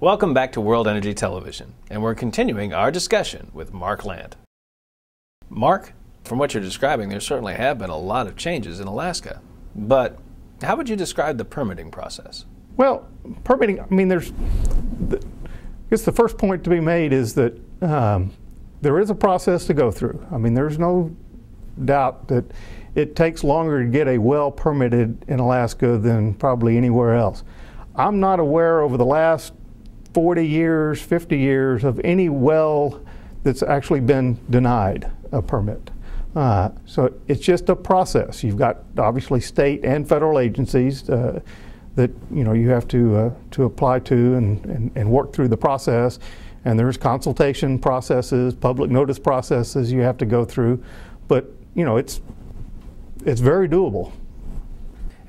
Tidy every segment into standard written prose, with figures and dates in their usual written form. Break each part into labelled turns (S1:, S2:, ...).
S1: Welcome back to World Energy Television, and we're continuing our discussion with Mark Landt. Mark, from what you're describing, there certainly have been a lot of changes in Alaska, but how would you describe the permitting process?
S2: Well, permitting, I mean, I guess the first point to be made is that there is a process to go through. I mean, there's no doubt that it takes longer to get a well permitted in Alaska than probably anywhere else. I'm not aware over the last 40 years, 50 years of any well that's actually been denied a permit. So it's just a process. You've got obviously state and federal agencies that you have to apply to and work through the process. And there's consultation processes, public notice processes you have to go through. But it's very doable.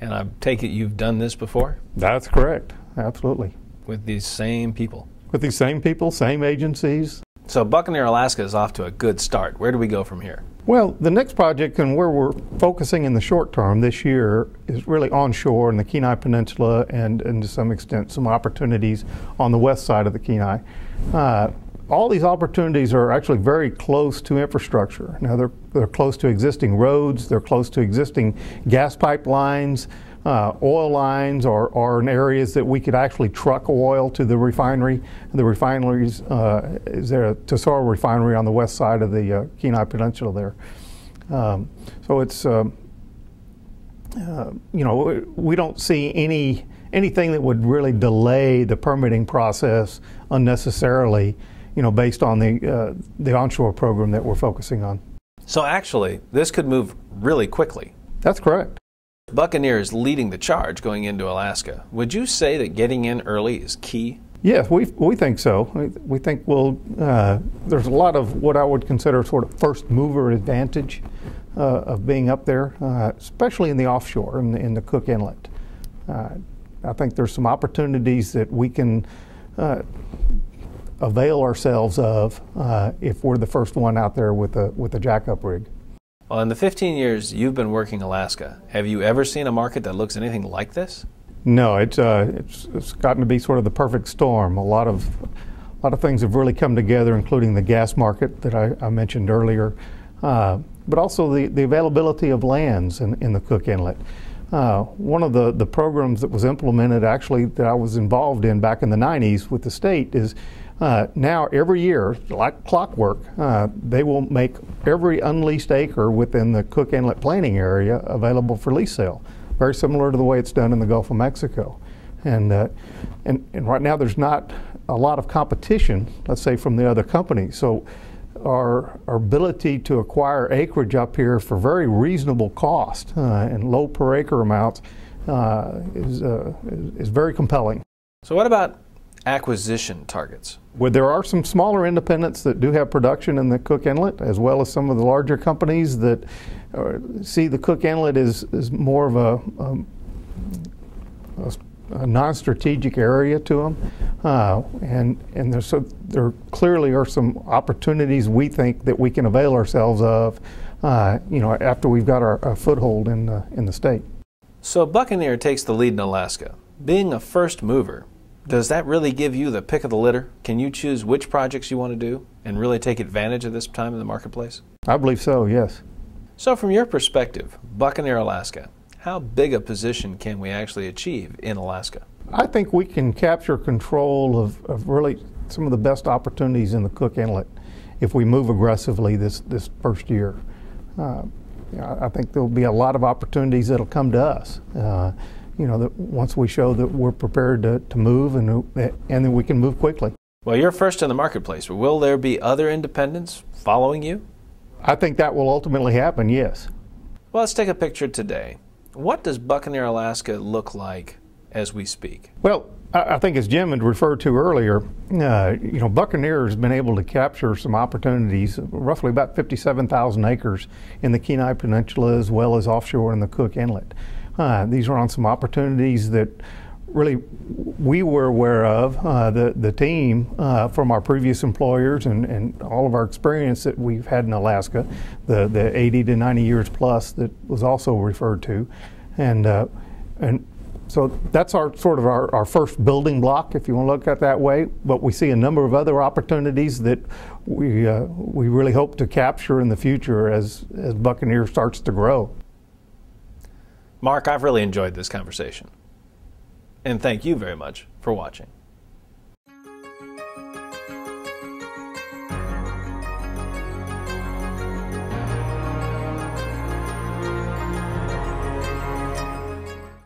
S1: And I take it you've done this before?
S2: That's correct. Absolutely.
S1: With these same people?
S2: With these same people, same agencies.
S1: So Buccaneer, Alaska is off to a good start. Where do we go from here?
S2: Well, the next project and where we're focusing in the short term this year is really onshore in the Kenai Peninsula and to some extent some opportunities on the west side of the Kenai. All these opportunities are actually very close to infrastructure. Now they're close to existing roads, they're close to existing gas pipelines, oil lines, or in areas that we could actually truck oil to the refinery. The refineries is there a Tesoro refinery on the west side of the Kenai Peninsula there. So it's we don't see anything that would really delay the permitting process unnecessarily. Based on the onshore program that we're focusing on.
S1: So actually, this could move really quickly.
S2: That's correct.
S1: Buccaneer is leading the charge going into Alaska. Would you say that getting in early is key?
S2: Yes, we think so. We think there's a lot of what I would consider sort of first mover advantage of being up there, especially in the offshore, in the Cook Inlet. I think there's some opportunities that we can avail ourselves of if we're the first one out there with a jackup rig.
S1: Well, in the 15 years you've been working Alaska, have you ever seen a market that looks anything like this?
S2: No, it's gotten to be sort of the perfect storm. A lot of things have really come together, including the gas market that I mentioned earlier, but also the availability of lands in the Cook Inlet. One of the programs that was implemented actually that I was involved in back in the 90s with the state is now every year, like clockwork, they will make every unleased acre within the Cook Inlet planning area available for lease sale. Very similar to the way it's done in the Gulf of Mexico. And right now there's not a lot of competition, let's say, from the other companies. So our ability to acquire acreage up here for very reasonable cost and low per acre amounts is very compelling.
S1: So what about acquisition targets?
S2: Well, there are some smaller independents that do have production in the Cook Inlet, as well as some of the larger companies that see the Cook Inlet is more of a non-strategic area to them, and there clearly are some opportunities we think that we can avail ourselves of, after we've got our foothold in the state.
S1: So Buccaneer takes the lead in Alaska. Being a first mover, does that really give you the pick of the litter? Can you choose which projects you want to do and really take advantage of this time in the marketplace?
S2: I believe so, yes.
S1: So from your perspective, Buccaneer, Alaska, how big a position can we actually achieve in Alaska?
S2: I think we can capture control of really some of the best opportunities in the Cook Inlet if we move aggressively this first year. I think there'll be a lot of opportunities that'll come to us. That once we show that we're prepared to move and then we can move quickly.
S1: Well, you're first in the marketplace. Will there be other independents following you?
S2: I think that will ultimately happen, yes.
S1: Well, let's take a picture today. What does Buccaneer, Alaska look like as we speak?
S2: Well, I think as Jim had referred to earlier, Buccaneer has been able to capture some opportunities, roughly about 57,000 acres in the Kenai Peninsula as well as offshore in the Cook Inlet. These are on some opportunities that really we were aware of, the team from our previous employers and all of our experience that we've had in Alaska, the 80 to 90 years plus that was also referred to. And So that's our sort of our first building block, if you want to look at it that way. But we see a number of other opportunities that we really hope to capture in the future as Buccaneer starts to grow.
S1: Mark, I've really enjoyed this conversation. And thank you very much for watching.